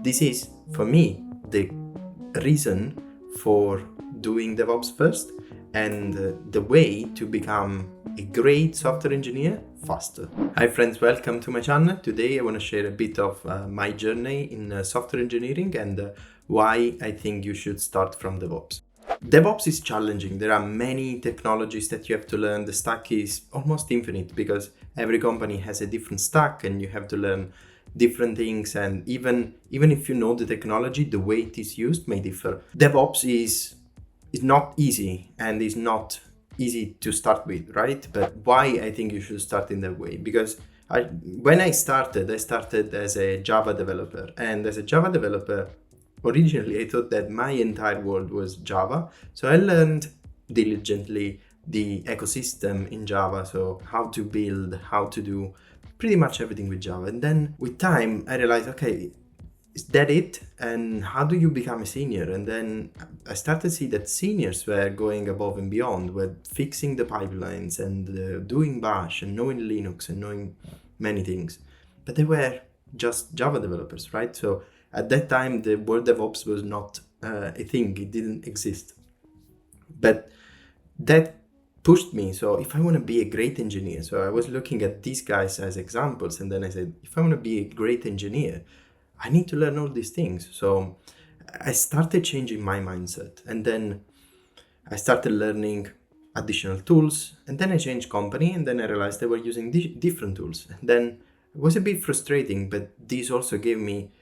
This is, for me, the reason for doing DevOps first and the way to become a great software engineer faster. Hi friends, welcome to my channel. Today I want to share a bit of my journey in software engineering and why I think you should start from DevOps. DevOps is challenging. There are many technologies that you have to learn. The stack is almost infinite because every company has a different stack and you have to learn different things, and even if you know the technology, the way it is used may differ. DevOps is not easy and is not easy to start with, right? But why I think you should start in that way? Because when I started as a Java developer, and as a Java developer, originally I thought that my entire world was Java. So I learned diligently the ecosystem in Java, so how to build, how to do pretty much everything with Java. And then with time, I realized, okay, is that it? And how do you become a senior? And then I started to see that seniors were going above and beyond, were fixing the pipelines and doing Bash and knowing Linux and knowing many things. But they were just Java developers, right? So at that time, the word DevOps was not a thing. It didn't exist. But that pushed me. So if I want to be a great engineer, so I was looking at these guys as examples, and then I said, if I want to be a great engineer, I need to learn all these things. So I started changing my mindset, and then I started learning additional tools, and then I changed company, and then I realized they were using different tools. And then it was a bit frustrating, but this also gave me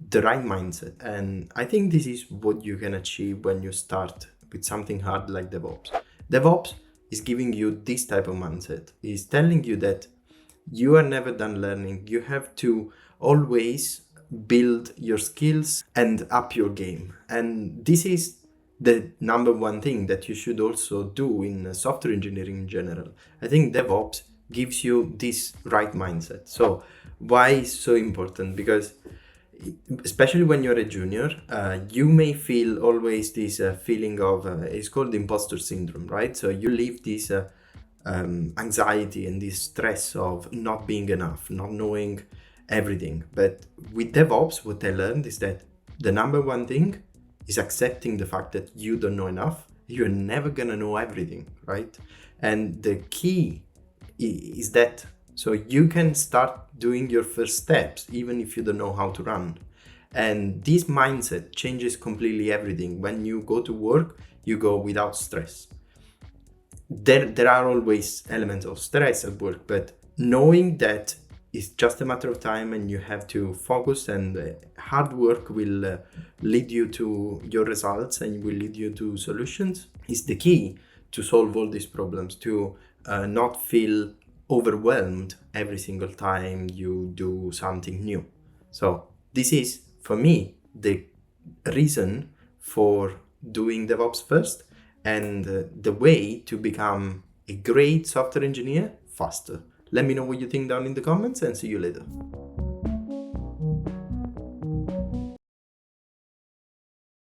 the right mindset. And I think this is what you can achieve when you start with something hard like DevOps. DevOps is giving you this type of mindset. Is telling you that you are never done learning. You have to always build your skills and up your game. And this is the number one thing that you should also do in software engineering in general. I think DevOps gives you this right mindset. So why is so important? Because especially when you're a junior, you may feel always this feeling of, it's called imposter syndrome, right? So you live this anxiety and this stress of not being enough, not knowing everything. But with DevOps, what I learned is that the number one thing is accepting the fact that you don't know enough. You're never gonna know everything, right? And the key is that so you can start doing your first steps, even if you don't know how to run. And this mindset changes completely everything. When you go to work, you go without stress. There are always elements of stress at work, but knowing that it's just a matter of time and you have to focus, and hard work will lead you to your results and will lead you to solutions, is the key to solve all these problems, to not feel overwhelmed every single time you do something new. So this is, for me, the reason for doing DevOps first and the way to become a great software engineer faster. Let me know what you think down in the comments, and see you later.